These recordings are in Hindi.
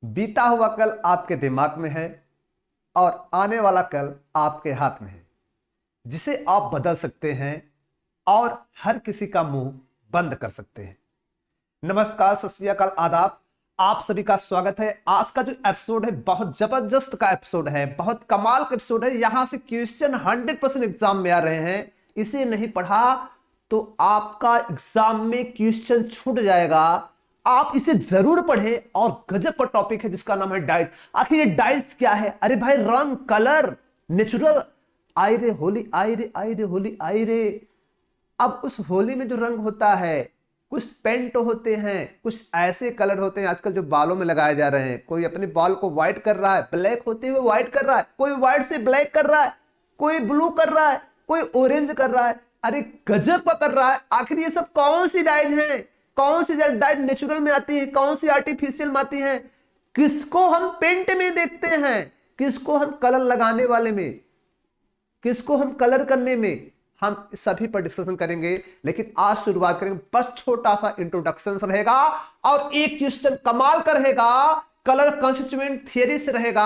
बीता हुआ कल आपके दिमाग में है और आने वाला कल आपके हाथ में है, जिसे आप बदल सकते हैं और हर किसी का मुंह बंद कर सकते हैं। नमस्कार, सत श्री अकाल, आदाब। आप सभी का स्वागत है। आज का जो एपिसोड है बहुत जबरदस्त का एपिसोड है, बहुत कमाल का एपिसोड है। यहां से क्वेश्चन 100% एग्जाम में आ रहे हैं। इसे नहीं पढ़ा तो आपका एग्जाम में क्वेश्चन छूट जाएगा। आप इसे जरूर पढ़ें। और गजब का टॉपिक है जिसका नाम है डाइस। आखिर ये डाइस क्या है? अरे भाई, रंग, कलर, नेचुरल। आई रे होली, आई रे, आई रे होली, आई रे। अब उस होली में जो रंग होता है, कुछ पेंट होते हैं, कुछ ऐसे कलर होते हैं आजकल जो बालों में लगाए जा रहे हैं। कोई अपने बाल को व्हाइट कर रहा है, ब्लैक होते हुए व्हाइट कर रहा है, कोई व्हाइट से ब्लैक कर रहा है, कोई ब्लू कर रहा है, कोई ऑरेंज कर रहा है। अरे गजब का कर रहा है। आखिर ये सब कौन सी डाइज है? कौन सी डाइज नेचुरल में आती है, कौन सी आर्टिफिशियल में आती है? किसको हम पेंट में देखते हैं, किसको हम कलर लगाने वाले में, किसको हम कलर करने में? हम सभी पर डिस्कशन करेंगे। लेकिन आज शुरुआत करेंगे, बस छोटा सा इंट्रोडक्शन रहेगा और एक क्वेश्चन कमाल का रहेगा, कलर कंस्टिट्यूएंट थियरी से रहेगा।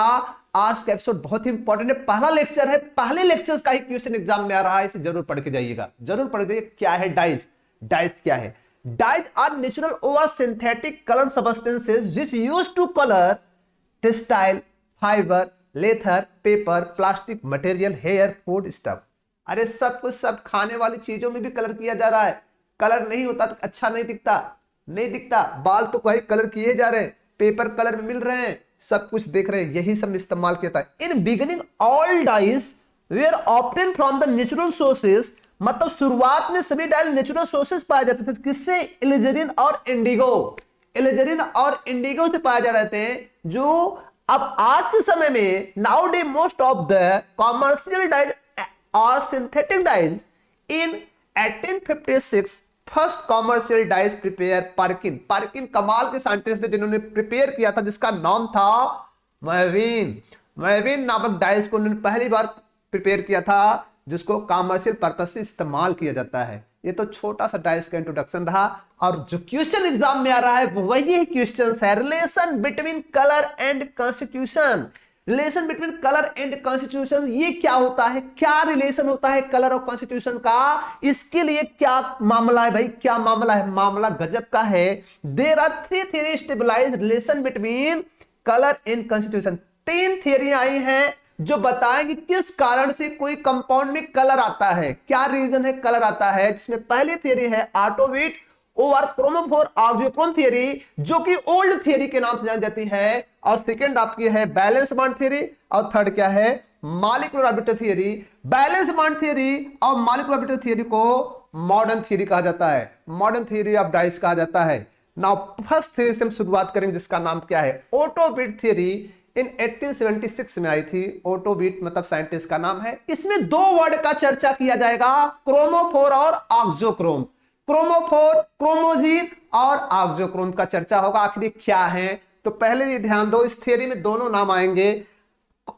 आज का एपिसोड बहुत ही इंपॉर्टेंट है, पहला लेक्चर है, पहले लेक्चर का ही क्वेश्चन एग्जाम में आ रहा है। इसे जरूर पढ़ के जाइएगा, जरूर पढ़ के। क्या है डाइज? डाइज क्या है? Dyes are natural or synthetic color substances which used to color textile, fiber, leather, paper, plastic material, hair, food stuff। अरे सब कुछ, सब खाने वाली चीजों में भी कलर किया जा रहा है। कलर नहीं होता तो अच्छा नहीं दिखता, नहीं दिखता। बाल तो कोई कलर किए जा रहे हैं, पेपर कलर में मिल रहे हैं, सब कुछ देख रहे हैं। यही सब इस्तेमाल किया था। In beginning all dyes were obtain from the natural sources. मतलब शुरुआत में सभी डाई नेचुरल सोर्सेस पाए जाते थे। किससे? इलिजरीन और इंडिगो। इलिजरीन और इंडिगो से पाए जा रहे थे। जो अब आज के समय में now day most of the commercial dyes और synthetic dyes. In 1856 first commercial dyes prepare Perkin. Perkin कमाल के साइंटिस्ट थे जिन्होंने प्रिपेयर किया था, जिसका नाम था मैविन। मैविन नामक डाइज को उन्होंने पहली बार प्रिपेयर किया था, जिसको कॉमर्शियल पर्पस से इस्तेमाल किया जाता है। ये तो छोटा सा डाइस का इंट्रोडक्शन रहा। और जो क्वेश्चन एग्जाम में आ रहा है वो वही क्वेश्चन है, relation between colour and constitution. Relation between colour and constitution, ये क्या होता है? क्या रिलेशन होता है कलर और कॉन्स्टिट्यूशन का? इसके लिए क्या मामला है भाई? क्या मामला है? मामला गजब का है। There are three theory stabilise relation between colour and constitution. तीन थियरी आई हैं जो बताएंगे किस कारण से कोई कंपाउंड में कलर आता है, क्या रीजन है कलर आता है। जिसमें पहली थियरी है ऑटोविट ओवर क्रोमोफोर ऑक्सियोक्रोम थियरी, जो कि ओल्ड थियरी के नाम से जानी जाती है। और सेकंड आपकी है बैलेंस बॉन्ड थियरी। और थर्ड क्या है? Molecular orbital theory. Valence bond theory और मॉलिक्यूलर ऑर्बिटल थियरी को मॉडर्न थियरी कहा जाता है, मॉडर्न थियरी ऑफ डाइस कहा जाता है। नाउ फर्स्ट थियरी से हम शुरुआत करेंगे, जिसका नाम क्या है? ऑटोविट थियरी। इन 1876 में आई थी। ऑटोविट मतलब साइंटिस्ट का नाम है। इसमें दो वर्ड का चर्चा किया जाएगा, क्रोमोफोर और ऑक्सियोक्रोम। क्रोमोफोर, क्रोमोजीन और ऑक्सियोक्रोम का चर्चा होगा। आखिर क्या है? तो पहले ये ध्यान दो, इस थियरी में दोनों नाम आएंगे।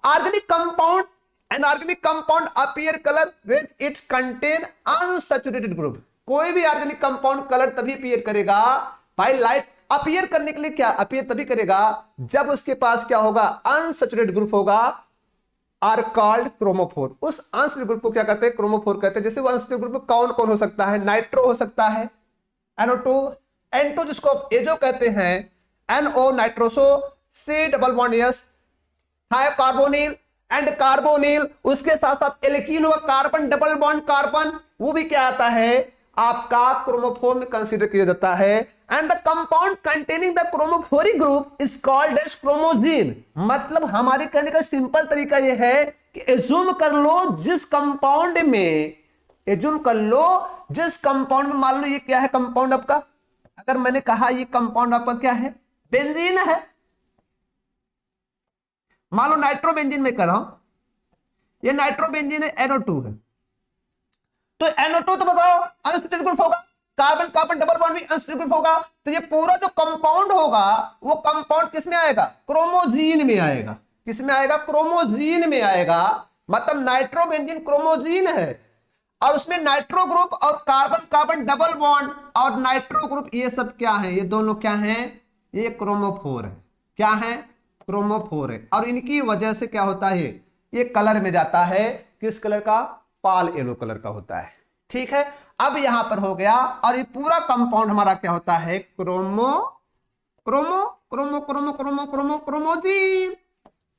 Organic compound, an organic compound appear colour when it's contain unsaturated group. कोई भी ऑर्गेनिक कंपाउंड कलर तभी अपीयर करेगा भाई। लाइट अपीयर करने के लिए क्या अपीयर तभी करेगा जब उसके पास क्या होगा? अनसैचुरेटेड ग्रुप होगा, आर कॉल्ड क्रोमोफोर। उस अनसैचुरेटेड ग्रुप को क्या कहते हैं? क्रोमोफोर कहते हैं। जैसे वो अनसैचुरेटेड ग्रुप में कौन कौन हो सकता है? नाइट्रो हो सकता है, NO2, N2 जिसको एजो कहते हैं, NO nitroso, C double bond S, thiocarbonyl and carbonyl. उसके साथ साथ एल्कीन होगा, कार्बन डबल बॉन्ड कार्बन, वो भी क्या आता है? आपका क्रोमोफोर में कंसीडर किया जाता है। And the compound containing the chromophoric group is called as chromogen. मतलब हमारे कहने का सिंपल तरीका यह है कि एज्यूम कर लो जिस कंपाउंड में, एज्यूम कर लो जिस कंपाउंड में, मान लो ये क्या है कंपाउंड आपका? अगर मैंने कहा ये कंपाउंड आपका क्या है? बेंजीन है। मान लो नाइट्रोबेंजीन में कर रहा हूं, ये नाइट्रोबेंजीन है, NO2 है। तो NO2 तो बताओ अनसैचुरेटेड ग्रुप होगा, कार्बन कार्बन डबल बॉन्ड भी अनसैचुरेटेड ग्रुप होगा। तो ये पूरा जो कंपाउंड होगा वो कंपाउंड किस में आएगा? क्रोमोजीन में आएगा। किस में आएगा? क्रोमोजीन में आएगा। मतलब नाइट्रोबेंजीन क्रोमोजीन है और उसमें नाइट्रो ग्रुप और कार्बन कार्बन डबल बॉन्ड और नाइट्रो ग्रुप, ये सब क्या है? ये दोनों क्या है? ये क्रोमोफोर है। क्या है, क्रोमोफोर है। और इनकी वजह से क्या होता है, ये कलर में जाता है, किस कलर का, पाल येलो कलर का होता है। ठीक है, अब यहां पर हो गया, और ये पूरा कंपाउंड हमारा क्या होता है, chromo chromo chromo chromo chromo chromo chromogen,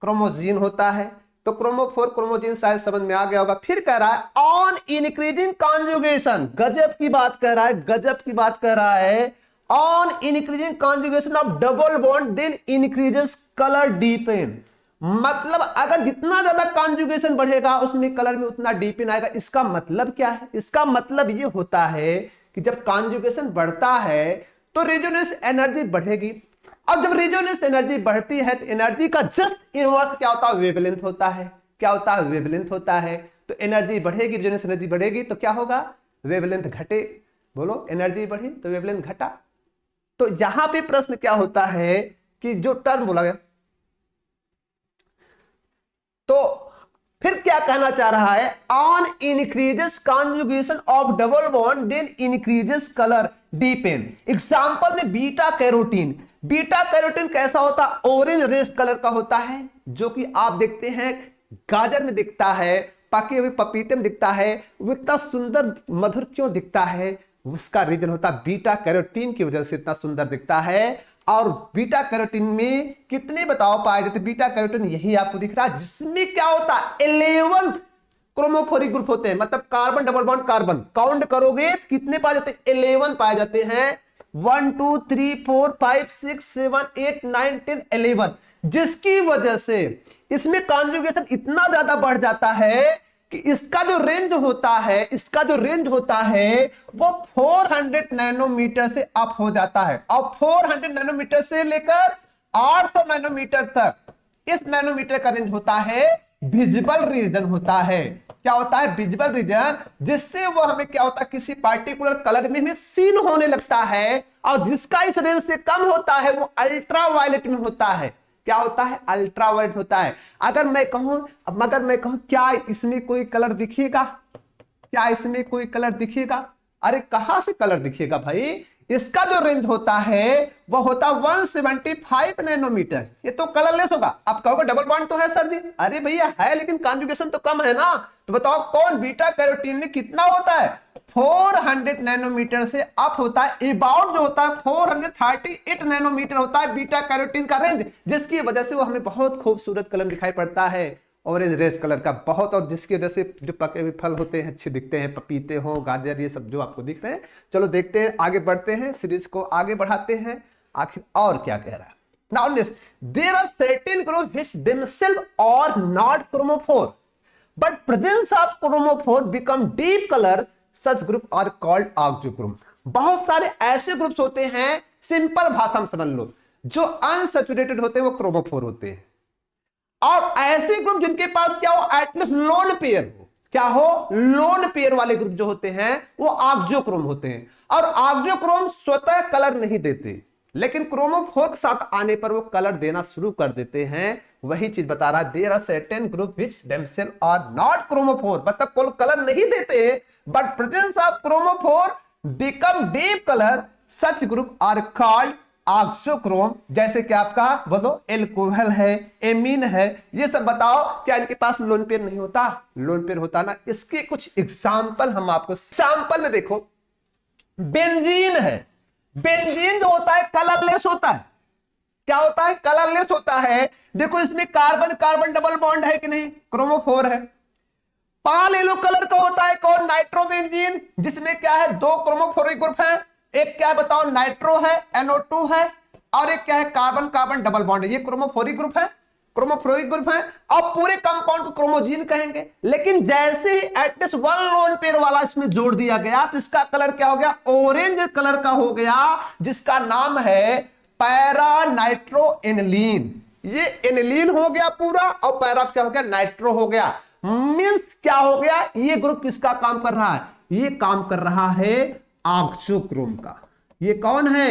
chromogen होता है। तो क्रोमोफोर क्रोमोजीन शायद समझ में आ गया होगा। फिर कह रहा है ऑन इंक्रीजिंग कॉन्जुगेशन, गजब की बात कह रहा है, गजब की बात कह रहा है। On increasing conjugation of double bond then increases colour deepen, मतलब अगर जितना ज्यादा कॉन्जुगेशन बढ़ेगा उसमें कलर में उतना डीपेन आएगा। इसका मतलब क्या है, इसका मतलब ये होता है कि जब कॉन्जुगेशन बढ़ता है तो रेजोनेंस एनर्जी बढ़ेगी, अब जब रेजोनेंस एनर्जी बढ़ती है तो एनर्जी का जस्ट इनवर्स क्या होता है, वेवलेंथ होता है। क्या होता है, वेवलेंथ होता है। तो एनर्जी बढ़ेगी, रेजोनेंस एनर्जी बढ़ेगी तो क्या होगा, वेवलेंथ घटे। बोलो, एनर्जी बढ़ी तो वेवलेंथ घटा। तो यहां पे प्रश्न क्या होता है कि जो टर्म बोला गया, तो फिर क्या कहना चाह रहा है, on increases conjugation of double bond then increases colour deepen. Example में बीटा कैरोटीन, बीटा कैरोटीन कैसा होता है, ऑरेंज रेड कलर का होता है, जो कि आप देखते हैं गाजर में दिखता है, पके हुए पपीते में दिखता है। वो इतना सुंदर मधुर क्यों दिखता है, उसका रीजन होता है बीटा कैरोटीन की वजह से इतना सुंदर दिखता है। और बीटा कैरोटीन में कितने बताओ पाए जाते, बीटा कैरोटीन यही आपको दिख रहा है, जिसमें क्या होता है 11 क्रोमोफोरिक ग्रुप होते हैं, मतलब carbon double bond carbon count करोगे तो कितने पाए जाते हैं, 11 पाए जाते हैं। 1 2 3 4 5 6 7 8 9 10 11, जिसकी वजह से इसमें कॉन्जुगेशन इतना ज्यादा बढ़ जाता है कि इसका जो रेंज होता है, इसका जो रेंज होता है वो 400 नैनोमीटर से अप हो जाता है। और 400 नैनोमीटर से लेकर 800 नैनोमीटर तक इस नैनोमीटर का रेंज होता है विजिबल रीजन होता है। क्या होता है, विजिबल रीजन, जिससे वो हमें क्या होता है, किसी पार्टिकुलर कलर में हमें सीन होने लगता है। और जिसका इस रेंज से कम होता है वो अल्ट्रावायलेट में होता है। क्या होता है, अल्ट्रावायलेट होता है। अगर मैं कहूं क्या इसमें कोई कलर दिखेगा, क्या इसमें कोई कलर दिखेगा, अरे कहां से कलर दिखेगा भाई, इसका जो रेंज होता है वो होता 175 नैनोमीटर, ये तो कलरलेस होगा। आप कहोगे डबल बॉन्ड तो है सर जी, अरे भैया है लेकिन कॉन्जुगेशन तो कम है ना। तो बताओ कौन, बीटा कैरोटीन में कितना होता है, 400 नैनोमीटर से अप होता है। अबाउट जो होता है 438 नैनोमीटर होता है बीटा कैरोटीन का रेंज, जिसकी वजह से वो हमें बहुत खूबसूरत कलर दिखाई पड़ता है, ऑरेंज रेड कलर का बहुत। और जिसकी वजह से जो पके हुए फल होते हैं अच्छे दिखते हैं, पपीते हो, गाजर, ये सब जो आपको दिख रहे हैं। चलो देखते हैं, आगे बढ़ते हैं, सीरीज को आगे बढ़ाते हैं, आखिर और क्या कह रहा है। Now listen, there are certain groups which themselves are not chromophore, but presence of chromophore become deep color. Such group are called oxychrome. बहुत सारे ऐसे ग्रुप्स होते हैं, सिंपल भाषा में समझ लो, जो अनसैचुरेटेड होते हैं वो क्रोमोफोर होते हैं। और ऐसे ग्रुप जिनके पास क्या हो, एटलीस्ट लोन पेयर हो, क्या हो, लोन पेयर वाले ग्रुप जो होते हैं वो ऑक्सोक्रोम होते हैं। और ऑक्सोक्रोम स्वतः कलर नहीं देते, लेकिन क्रोमोफोर के साथ आने पर वो कलर देना शुरू कर देते हैं। वही चीज बता रहा है, there are certain group which themselves are not chromophore, मतलब कोई कलर नहीं देते, but presence of chromophore become deep colour. Such group are called auxochrome. जैसे कि आपका बोलो एल्कोहल है, एमीन है, ये सब बताओ, क्या इनके पास लोन पेयर नहीं होता, लोन पेयर होता ना। इसके कुछ एग्जांपल हम आपको, एग्जांपल में देखो, बेंजीन है, बेंजीन जो होता है कलरलेस होता है। क्या होता है, कलरलेस होता है। देखो इसमें कार्बन कार्बन डबल बॉन्ड है कि नहीं, क्रोमोफोर है। पाल येलो कलर का होता है कौन, नाइट्रोबेंजीन, जिसमें क्या है, दो क्रोमोफोरिक ग्रुप है, एक क्या है बताओ, नाइट्रो है, NO2 है, और एक क्या है, कार्बन कार्बन डबल बॉन्ड है। ये क्रोमोफोरिक ग्रुप है, क्रोमोफोरिक ग्रुप है। और पूरे कंपाउंड को क्रोमोजीन कहेंगे। लेकिन जैसे ही एटलीस्ट वन लोन पेयर वाला इसमें जोड़ दिया गया तो इसका कलर क्या हो गया, ऑरेंज कलर का हो गया, जिसका नाम है पैरा नाइट्रो एनिलीन। ये एनिलीन हो गया पूरा, और पैरा क्या हो गया, नाइट्रो हो गया। मींस क्या हो गया, ये ग्रुप किसका काम कर रहा है, ये काम कर रहा है ऑक्सोक्रोम का। ये कौन है,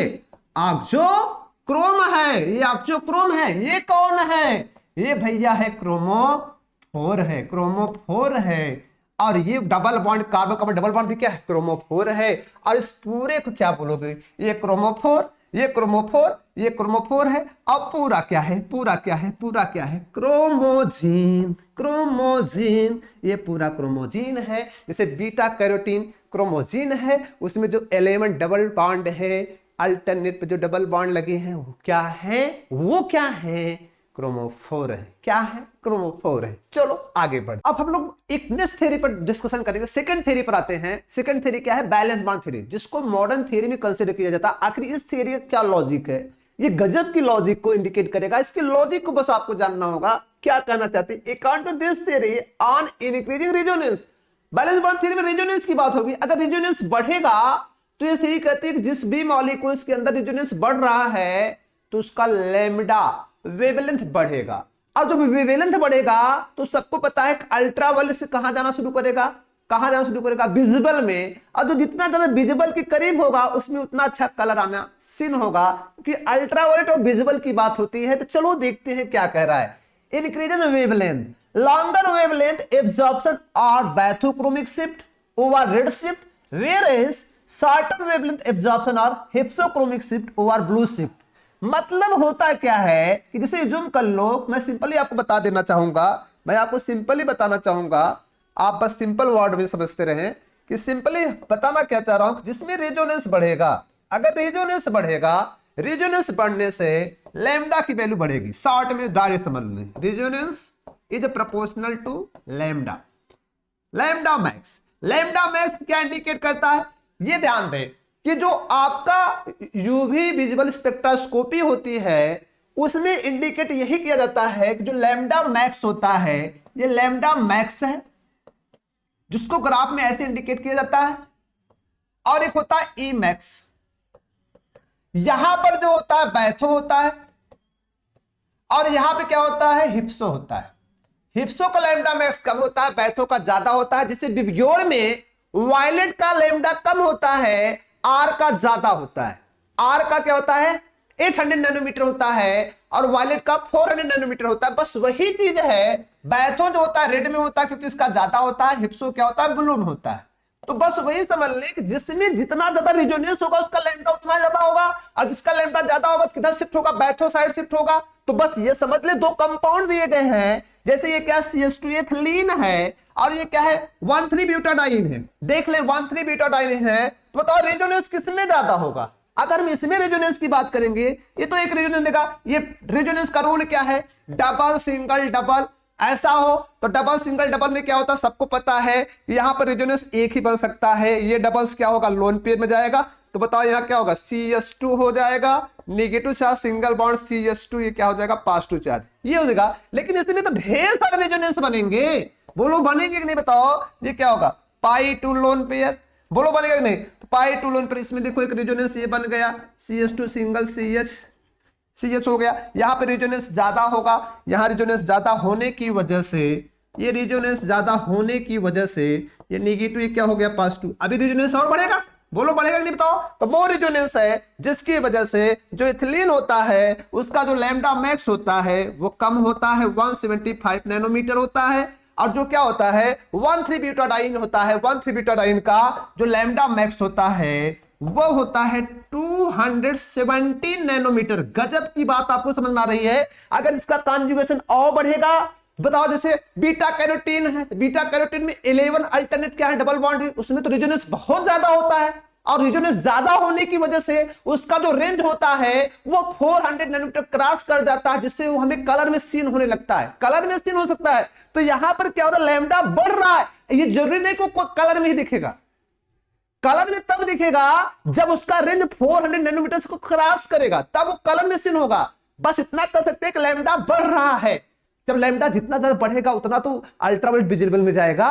ऑक्सोक्रोम है, ये ऑक्सोक्रोम है। ये कौन है, ये भैया है क्रोमोफोर है, क्रोमोफोर है। और ये double bond carbon carbon double bond भी क्या है, क्रोमोफोर है। और इस पूरे को क्या बोलोगे, ये क्रोमोफोर, ये क्रोमोफोर, ये क्रोमोफोर है। अब पूरा क्या है, पूरा क्या है, पूरा क्या है, क्रोमोजीन, क्रोमोजीन, ये पूरा क्रोमोजीन है। जैसे बीटा कैरोटीन क्रोमोजीन है, उसमें जो 11 डबल बॉन्ड है, अल्टरनेट पे जो डबल बॉन्ड लगे हैं वो क्या है, वो क्या है, क्रोमोफोर है। क्या है, क्रोमोफोर है। चलो आगे बढ़, अब हम लोग एक नेक्स्ट थ्योरी पर डिस्कशन करेंगे, सेकंड थ्योरी पर आते हैं। सेकंड थ्योरी क्या है, बैलेंस बॉन्ड थ्योरी, जिसको मॉडर्न थ्योरी में कंसीडर किया जाता है। आखिर इस थ्योरी का क्या लॉजिक है, ये गजब की लॉजिक को इंडिकेट करेगा। इसके लॉजिक को बस आपको जानना होगा, क्या कहना चाहते हैं। According to this theory on increasing resonance, valence bond theory में रेजोनेंस की बात होगी। अगर रेजोनेंस बढ़ेगा तो ये थ्योरी कहती है कि जिस भी मॉलिक्यूल्स के अंदर रेजोनेंस बढ़ रहा है तो उसका लैम्डा वेवलेंथ बढ़ेगा। अब जब वेवलेंथ बढ़ेगा तो सबको पता है अल्ट्रावायलेट से कहां जाना शुरू करेगा, कहां जाना शुरू करेगा, विजिबल में। और जो जितना ज्यादा विजिबल के करीब होगा उसमें उतना अच्छा कलर आना सीन होगा, क्योंकि अल्ट्रावायलेट और विजिबल की बात होती है। तो चलो देखते हैं क्या कह रहा है। Increases wavelength, longer wavelength absorption और bathochromic shift over red shift, whereas shorter wavelength absorption और hypsochromic shift over blue shift. मतलब होता क्या है कि जैसे जूम कर लो, मैं सिंपली आपको बता देना चाहूंगा, मैं आपको सिंपली बताना चाहूंगा, आप बस सिंपल वर्ड में समझते रहें कि सिंपली बताना क्या चाह रहा हूं। जिसमें रेजोनेंस बढ़ेगा, अगर रेजोनेंस बढ़ेगा, रेजोनेंस बढ़ने से लैम्डा की वैल्यू बढ़ेगी। शॉर्ट में डायरेक्ट समझ लें, resonance is proportional to lambda, lambda max. Lambda max क्या इंडिकेट करता है, ये ध्यान दें कि जो आपका यूवी विजिबल स्पेक्ट्रोस्कोपी होती है उसमें इंडिकेट यही किया जाता है कि जो लैम्डा मैक्स होता है, ये लैम्डा मैक्स है, जिसको ग्राफ में ऐसे इंडिकेट किया जाता है। और एक होता है ई मैक्स, यहां पर जो होता है बैथो होता है, और यहां पे क्या होता है, हिप्सो होता है। हिप्सो का लैम्डा मैक्स कम होता है, बैथो का ज्यादा होता है। जैसे विब्ग्योर में वायलेट का लैम्डा कम होता है, आर का ज्यादा होता है। आर का क्या होता है, 800 नैनोमीटर होता है, और वायलेट का 400 नैनोमीटर होता है। बस वही चीज है, बैथो जो होता है रेड में होता है क्योंकि इसका ज्यादा होता है, हिप्सो क्या होता है, ब्लू में होता है। तो बस वही समझ लें कि जिसमें जितना ज्यादा रेजोनेंस होगा उसका लैम्डा उतना ज्यादा होगा, और जिसका लैम्डा ज्यादा होगा किधर शिफ्ट होगा, बैथो साइड शिफ्ट होगा। तो बस ये समझ ले, दो कंपाउंड दिए गए हैं, जैसे ये क्या CH2 एथिलीन है, और ये क्या है 1,3 ब्यूटाडाइन है। देख ले 1,3 ब्यूटाडाइन है, तो बताओ रेजोनेंस किसमें ज्यादा होगा। अगर हम इसमें रेजोनेंस की बात करेंगे, ये तो एक रेजोनेंस देगा। ये रेजोनेंस का रूल क्या है, डबल सिंगल डबल, ऐसा हो तो डबल सिंगल डबल में क्या होता है, सबको पता है कि यहां पर रेजोनेंस एक ही बन सकता है। ये डबल्स क्या होगा, लोन पेयर में जाएगा। तो बताओ यहां क्या होगा, CH2 हो जाएगा, negative charge single bond CH2, ये क्या हो जाएगा, पॉजिटिव चार्ज, ये हो जाएगा। लेकिन इसमें तो ढेर सारे रेजोनेंस बनेंगे, बोलो बनेंगे कि नहीं, बताओ। ये क्या होगा, π2 लोन पेयर, बोलो बनेगा कि नहीं। तो π2 लोन पेयर, इसमें देखो एक रेजोनेंस ये बन गया, CH2 सिंगल CH हो गया। यहां पे रेजोनेंस ज्यादा होगा, यहां रेजोनेंस ज्यादा होने की वजह से, ये रेजोनेंस ज्यादा होने की वजह से ये नेगेटिव क्या हो गया, पॉजिटिव। अभी रेजोनेंस और बढ़ेगा, बोलो बढ़ेगा कि नहीं, बताओ। तो वो रेजोनेंस है जिसकी वजह से जो एथिलीन होता है उसका जो लैम्डा मैक्स होता है वो कम होता है, 175 नैनोमीटर होता है। और जो क्या होता है 1,3 ब्यूटाडाइन होता है, 1,3 ब्यूटाडाइन का जो लैम्डा मैक्स होता है वो होता है 270 नैनोमीटर। गजब की बात आपको समझ में आ रही है। अगर इसका कॉन्जुगेशन और बढ़ेगा, बताओ जैसे बीटा कैरोटीन है, बीटा कैरोटीन में 11 अल्टरनेट क्या है, डबल बॉन्ड है, उसमें तो रेजोनेंस बहुत ज्यादा होता है, और रेजोनेंस ज्यादा होने की वजह से उसका जो रेंज होता है वो 400 नैनोमीटर क्रॉस कर जाता है, जिससे वो हमें कलर में सीन होने लगता है, कलर में सीन हो सकता है। तो यहां पर क्या हो रहा है, लैम्डा बढ़ रहा है। ये जरूरी नहीं कि कलर में ही दिखेगा, कलर में तब दिखेगा जब उसका रेंज 400 नैनोमीटर को क्रॉस करेगा, तब वो कलर में सीन होगा। बस इतना कर सकते हैं कि लैम्डा बढ़ रहा है। जब लैम्डा जितना ज्यादा बढ़ेगा उतना तो अल्ट्रावायलेट विजिबल में जाएगा।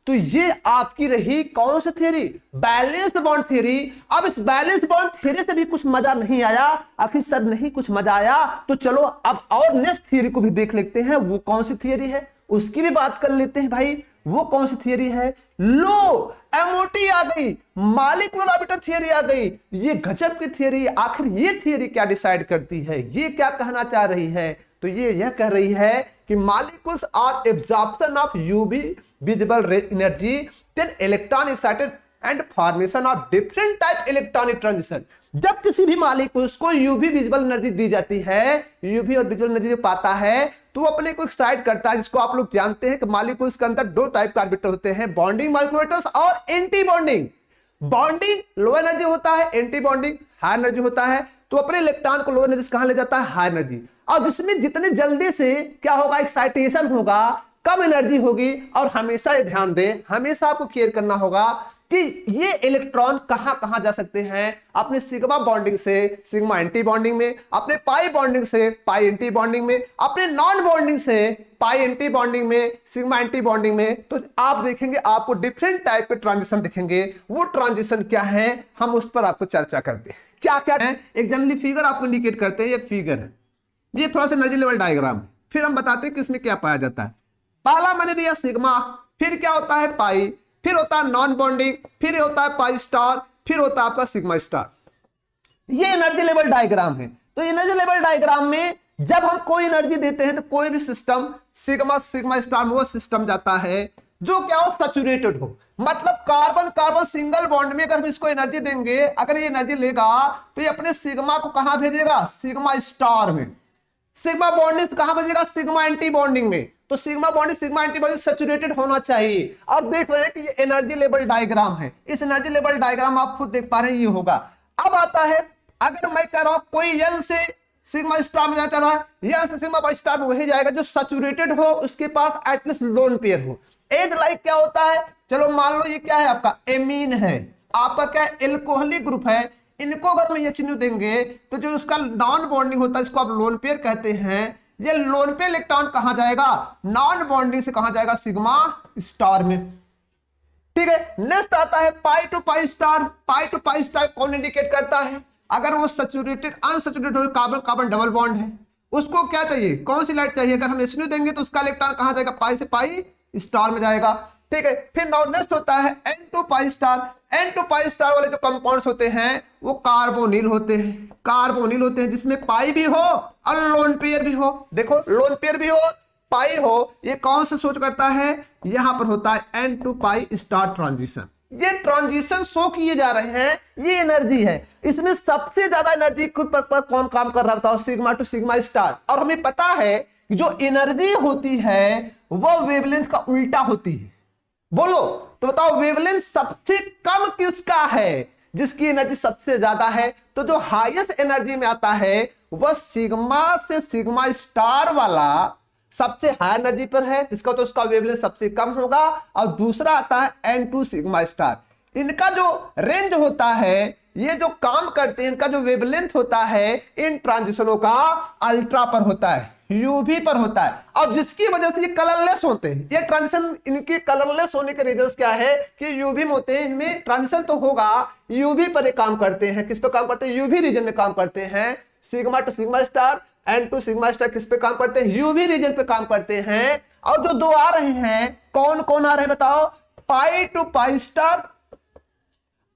तो ये आपकी रही कौन सी थ्योरी, बैलेंस बॉन्ड थ्योरी। अब इस बैलेंस बॉन्ड थ्योरी से भी कुछ मजा नहीं आया, आखिर सर नहीं कुछ मजा आया, तो चलो अब और नेक्स्ट थ्योरी को भी देख लेते हैं, वो कौन सी थ्योरी है उसकी भी बात कर लेते हैं भाई। वो कौन सी थ्योरी है, लो एमओटी आ गई, मॉलिक्यूलर ऑर्बिटल थ्योरी आ गई। ये गजब की थ्योरी। आखिर ये थ्योरी क्या डिसाइड करती है, ये क्या कहना चाह रही है, तो ये यह कह रही है कि molecules are absorption of UV visible energy then electron excited and formation of different type electronic transition. जब किसी भी मालिक को उसको यूवी विजिबल एनर्जी दी जाती है, यूवी और विजिबल एनर्जी जो पाता है तो वो अपने को एक्साइट करता है, जिसको आप लोग जानते हैं कि मालिक को इसके अंदर दो टाइप का ऑर्बिटर होते हैं, बॉन्डिंग माइक्रोमीटर्स और anti bonding. Bonding low energy होता है, एंटी बॉन्डिंग हाई एनर्जी होता है। तो अपने इलेक्ट्रॉन को लो एनर्जी कहां ले जाता है, हाई एनर्जी, और जिसमें जितने जल्दी से क्या होगा, एक्साइटेशन होगा, कम एनर्जी होगी। और हमेशा ये ध्यान दें, हमेशा आपको केयर करना होगा कि ये इलेक्ट्रॉन कहां कहां जा सकते हैं, अपने सिग्मा बॉन्डिंग से सिग्मा एंटी बॉन्डिंग में, अपने पाई बॉन्डिंग से पाई एंटी बॉन्डिंग में, अपने नॉन बॉन्डिंग से पाई एंटी बॉन्डिंग में, सिग्मा एंटी बॉन्डिंग में। तो आप देखेंगे आपको डिफरेंट टाइप के ट्रांजिशन दिखेंगे। वो ट्रांजिशन क्या है, हम उस पर आपको चर्चा करते हैं। क्या क्या है, एक जनरली फिगर आपको इंडिकेट करते हैं, ये फिगर है, ये थोड़ा सा एनर्जी लेवल डायग्राम है। फिर हम बताते हैं कि इसमें क्या पाया जाता है। पहला मैंने दिया सिग्मा, फिर क्या होता है पाई, फिर होता है नॉन बॉन्डिंग, फिर होता है पाई स्टार, फिर होता है आपका सिग्मा स्टार। ये एनर्जी लेवल डायग्राम है। तो एनर्जी लेवल डायग्राम में जब हम कोई एनर्जी देते हैं तो कोई भी सिस्टम सिग्मा सिग्मा स्टार में वो सिस्टम जाता है जो क्या हो, सैचुरेटेड हो। मतलब कार्बन कार्बन सिंगल बॉन्ड में अगर हम इसको एनर्जी देंगे, अगर ये एनर्जी लेगा तो ये अपने सिग्मा को कहां भेजेगा, सिग्मा स्टार में। सिग्मा बॉन्डिंग कहां भेजेगा, सिग्मा एंटी बॉन्डिंग में। तो sigma bonding sigma anti bonding saturated होना चाहिए। और देख रहे हैं कि ये एनर्जी लेवल डायग्राम है। इस एनर्जी लेवल डायग्राम आप खुद देख पा रहे हैं, ये होगा। अब आता है, अगर मैं कह रहा हूं कोई एन से सिग्मा स्टार में जाता रहा, एन से सिग्मा बाई स्टार में वही जाएगा जो सैचुरेटेड हो, उसके पास एटलीस्ट लोन पेयर हो। एज लाइक क्या होता है, चलो मान लो ये क्या है, आपका एमीन है, आपका क्या एल्कोहलिक ग्रुप है। इनको अगर मैं HNO देंगे तो जो उसका नॉन बॉन्डिंग होता है, इसको आप लोन पेयर कहते हैं। ये लोन पेयर इलेक्ट्रॉन कहां जाएगा, नॉन बॉन्डिंग से कहां जाएगा, सिग्मा स्टार में। ठीक है, नेक्स्ट आता है pi to pi star. Pi to pi star कौन इंडिकेट करता है, अगर वो saturated unsaturated carbon carbon double bond है, उसको क्या चाहिए, कौन सी लाइट चाहिए। अगर हम HNO देंगे तो उसका इलेक्ट्रॉन कहां जाएगा, पाई से पाई स्टार में जाएगा। ठीक है, फिर नेक्स्ट होता है N to pi star. N to pi star वाले जो कंपाउंड्स होते हैं वो कार्बोनिल होते हैं। कार्बोनिल होते हैं जिसमें पाई भी हो और लोन पेयर भी हो। देखो लोन पेयर भी हो, पाई हो। ये कौन सा सोच करता है, यहां पर होता है N to pi star transition. ये ट्रांजिशन शो किए जा रहे हैं, ये एनर्जी है। इसमें सबसे ज्यादा एनर्जी पर कौन काम कर रहा है बताओ, सिग्मा टू सिग्मा स्टार। और हमें पता है कि जो एनर्जी होती है वो वेवलेंथ का उल्टा होती है। बोलो तो बताओ वेवलेंथ सबसे कम किसका है, जिसकी एनर्जी सबसे ज्यादा है। तो जो हाईएस्ट एनर्जी में आता है वह सिग्मा से सिग्मा स्टार वाला सबसे हाई एनर्जी पर है, जिसका तो उसका वेवलेंथ सबसे कम होगा। और दूसरा आता है N2 सिग्मा स्टार। इनका जो रेंज होता है, ये जो काम करते हैं, इनका जो वेवलेंथ होता है इन ट्रांजिशनों का अल्ट्रा पर होता है, यूवी पर होता है। और जिसकी वजह से ये कलरलेस होते हैं। ये ट्रांजिशन इनके कलरलेस होने के रीजंस क्या है कि यूवी में होते हैं, इनमें ट्रांजिशन तो होगा, यूवी पर ये काम करते हैं। किस पे काम करते हैं, यूवी रीजन में काम करते हैं। Sigma two sigma star, N2 sigma star किस पे काम करते हैं, यूवी रीजन पे काम करते हैं। और जो दो आ रहे हैं, कौन कौन आ रहे हैं बताओ, पाई टू पाई स्टार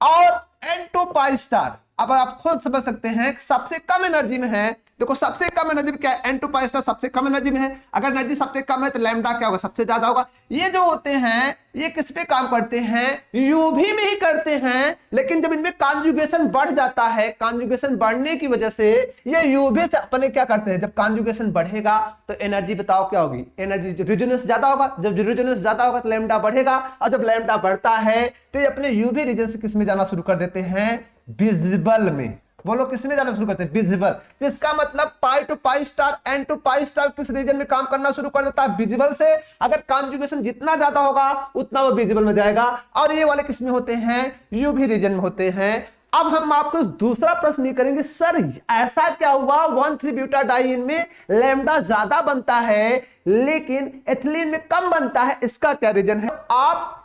और N2 पाई स्टार। अब आप खुद समझ सकते हैं सबसे कम एनर्जी में है। देखो सबसे कम एनर्जी में क्या है, N2 पाई स्टार सबसे कम एनर्जी में है। अगर एनर्जी सबसे कम है तो लैम्डा क्या होगा, सबसे ज्यादा होगा। ये जो होते हैं ये किस पे काम करते हैं, यूवी में ही करते हैं। लेकिन जब इनमें कॉन्जुगेशन बढ़ जाता है, कॉन्जुगेशन बढ़ने की वजह से ये यूवी से अपने क्या करते हैं, जब कॉन्जुगेशन बढ़ेगा तो एनर्जी बताओ क्या होगी, एनर्जी रेजोनेंस ज्यादा होगा। जब रेजोनेंस ज्यादा होगा तो लैम्डा बढ़ेगा, और जब लैम्डा बढ़ता है तो ये अपने यूवी रीजन से किस में जाना शुरू कर देते हैं, विजिबल में। बोलो किस में जाना शुरू करते हैं, विजिबल। जिसका मतलब pi to pi star, N2 pi star किस रीजन में काम करना शुरू कर देता है, विजिबल से। अगर कॉन्जुगेशन जितना ज्यादा होगा उतना वो विजिबल में जाएगा। और ये वाले किस में होते हैं, यूवी रीजन में होते हैं। अब हम आपको दूसरा प्रश्न करेंगे, सर ऐसा क्या हुआ 1,3-ब्यूटाडाइइन में लैम्डा ज्यादा बनता है लेकिन एथिलीन में कम बनता है, इसका क्या रीजन है। आप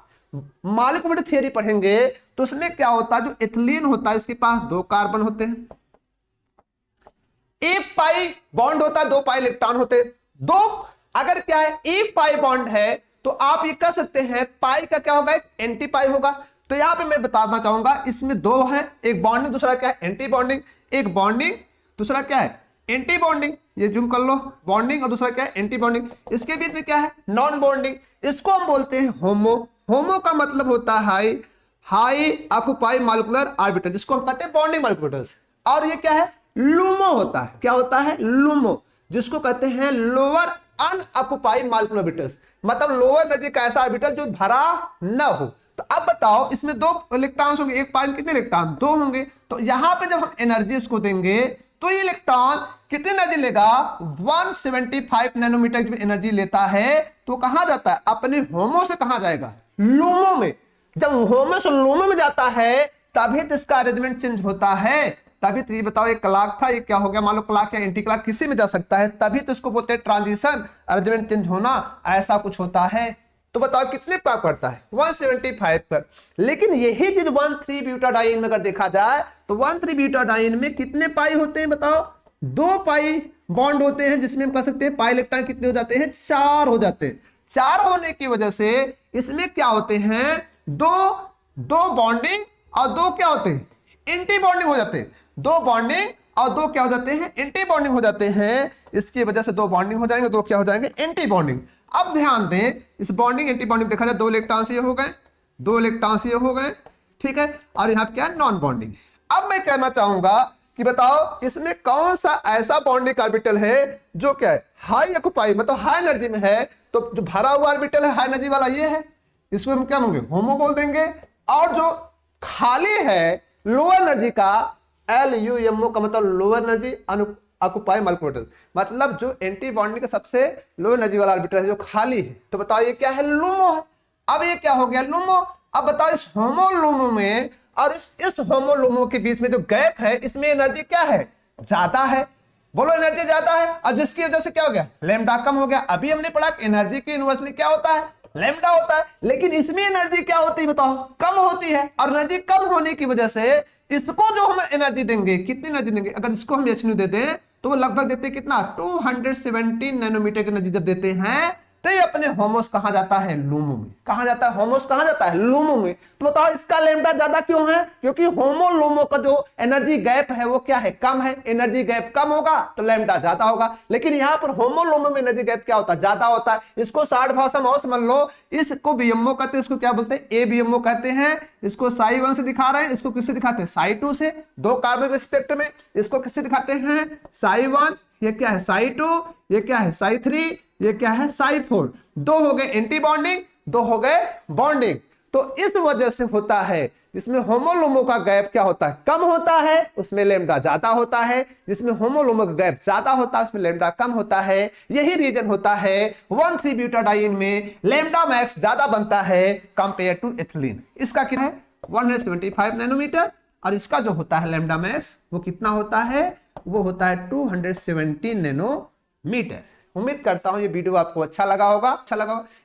मॉलिक्यूलर थ्योरी पढ़ेंगे तो उसमें क्या होता है, जो एथिलीन होता है इसके पास 2 कार्बन होते हैं, 1 पाई बॉन्ड होता है, 2 पाई इलेक्ट्रॉन होते हैं। 2 अगर क्या है 1 पाई बॉन्ड है तो आप ये कह सकते हैं पाई का क्या होगा, एंटी पाई होगा। तो यहां पे मैं बताना चाहूंगा इसमें 2 है, एक बॉन्डिंग दूसरा क्या है एंटी बॉन्डिंग। एक बॉन्डिंग दूसरा क्या है एंटी बॉन्डिंग, ये जूम कर लो, बॉन्डिंग और दूसरा क्या है एंटी बॉन्डिंग। इसके बीच में क्या है नॉन बॉन्डिंग, इसको हम बोलते हैं होमो। होमो का मतलब होता है हाई ऑक्यूपाई मॉलिक्यूलर ऑर्बिटल, जिसको हम कहते हैं बॉन्डिंग मॉलिक्यूलर्स। और ये क्या है, लूमो होता है। क्या होता है, लूमो, जिसको कहते हैं लोअर अनऑक्यूपाई मॉलिक्यूलर ऑर्बिटल्स, मतलब लोअर एनर्जी का ऐसा ऑर्बिटल जो भरा न हो। तो अब बताओ, इसमें 2 इलेक्ट्रॉन्स होंगे, एक पाई में कितने इलेक्ट्रॉन, 2 होंगे। तो यहां पे जब हम एनर्जी इसको देंगे तो ये इलेक्ट्रॉन कितनी एनर्जी लेगा, 175 नैनोमीटर की एनर्जी लेता है। तो कहां जाता है, अपने होमो से कहां जाएगा, लूमो में। जब होमो से लूमो में जाता है तभी तो इसका अरेंजमेंट चेंज होता है। तभी तो ये बताओ, एक क्लॉक था, ये क्या हो गया, मान लो क्लॉक या एंटी क्लॉक किसी में जा सकता है। तभी तो इसको बोलते हैं ट्रांजिशन, अरेंजमेंट चेंज होना, ऐसा कुछ होता है। तो बताओ कितने पर पड़ता है, 175 पर। लेकिन यही चीज 1,3 ब्यूटाडाइन में अगर देखा जाए तो 1,3 ब्यूटाडाइन में कितने पाई होते हैं, बताओ, 2 पाई बॉन्ड होते हैं, जिसमें हम कह सकते हैं पाई इलेक्ट्रॉन कितने हो जाते हैं, 4 हो जाते हैं। 4 होने की वजह से इसमें क्या होते हैं, दो बॉन्डिंग और 2 क्या होते हैं, एंटी बॉन्डिंग हो जाते हैं। 2 बॉन्डिंग और 2 क्या हो जाते हैं, एंटी बॉन्डिंग हो जाते हैं। इसकी वजह से 2 बॉन्डिंग हो जाएंगे, 2 क्या हो जाएंगे, एंटी बॉन्डिंग। अब ध्यान दें, इस बॉन्डिंग एंटी बॉन्डिंग देखा जाए, 2 इलेक्ट्रॉन ये हो गए, 2 इलेक्ट्रॉन ये हो गए, ठीक है। और यहाँ क्या, नॉन बॉन्डिंग। अब मैं कहना चाहूंगा कि बताओ इसमें कौन सा ऐसा बॉन्डिंग ऑर्बिटल है जो क्या है, हाई ऑक्यूपाई, मतलब हाई एनर्जी में है। तो जो भरा हुआ ऑर्बिटल है हाई एनर्जी वाला ये है, इसको हम क्या बोलेंगे, होमो बोल देंगे। और जो खाली है लोअर एनर्जी का, LUMO का मतलब लोअर एनर्जी ऑक्यूपाई मॉलिक्यूलर, मतलब जो एंटी बॉन्डिंग का सबसे लो एनर्जी वाला ऑर्बिटल है जो खाली है। तो बताओ ये क्या है, लूमो है। अब ये क्या हो गया, लूमो। अब बताओ इस होमो लूमो में और इस होमो लूमो के बीच में जो गैप है, इसमें एनर्जी क्या है, ज्यादा है। बोलो एनर्जी ज्यादा है, और जिसकी वजह से क्या हो गया, लैम्डा कम हो गया। अभी हमने पढ़ा एनर्जी की यूनिवर्सली क्या होता है, लैम्डा होता है। लेकिन इसमें एनर्जी क्या होती है, बताओ, कम होती है। और एनर्जी कम होने की वजह से इसको जो हम एनर्जी देंगे, कितनी एनर्जी देंगे, अगर इसको हम hν देते हैं तो वो लगभग देते हैं कितना, 217 नैनोमीटर की एनर्जी जब देते हैं तो ये अपने होमोस कहां जाता है, लूमो में। कहां जाता है, होमोस कहां जाता है, लूमो में। तो बताओ इसका लैम्डा ज्यादा क्यों है, क्योंकि होमो लूमो का जो एनर्जी गैप है वो क्या है, कम है। एनर्जी गैप कम होगा तो लैम्डा ज्यादा होगा। लेकिन यहां पर होमो लूमो में एनर्जी गैप क्या होता है, ज्यादा होता है। इसको शार्ट भाषा में और समझ लो, इसको बीएमओ कहते हैं, इसको क्या बोलते हैं, ABMO कहते हैं। इसको साई 1 से दिखा रहे हैं, इसको किससे दिखाते हैं, साई 2 से। 2 कार्बन रिस्पेक्ट में इसको किससे दिखाते हैं, साई 1, ये क्या है, साई 2, ये क्या है, साई 3, ये क्या है, साई 4। 2 हो गए एंटी बॉन्डिंग, 2 हो गए बॉन्डिंग। तो इस वजह से होता है, जिसमें होमोलोमो का गैप क्या होता है, कम होता है, उसमें लैम्डा ज्यादा होता है। जिसमें होमोलोमो का गैप ज्यादा होता है उसमें लैम्डा कम होता है। यही रीजन होता है 1,3 ब्यूटाडाइन में लैम्डा मैक्स ज्यादा बनता है कंपेयर टू एथिलीन। इसका क्या है, 175 नैनोमीटर, और इसका जो होता है लैम्डा मैक्स वो कितना होता है, वो होता है 217 नैनोमीटर। उम्मीद करता हूं ये वीडियो आपको अच्छा लगा होगा।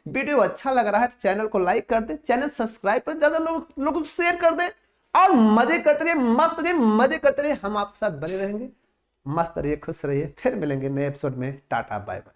वीडियो अच्छा लग रहा है तो चैनल को लाइक कर दे, चैनल सब्सक्राइब कर, ज्यादा लोगों को शेयर कर दे, और मजे करते रहिए, मस्त रहिए, मजे करते रहिए। हम आपके साथ बने रहेंगे। मस्त रहिए, खुश रहिए। फिर मिलेंगे नए एपिसोड में। Tata bye bye.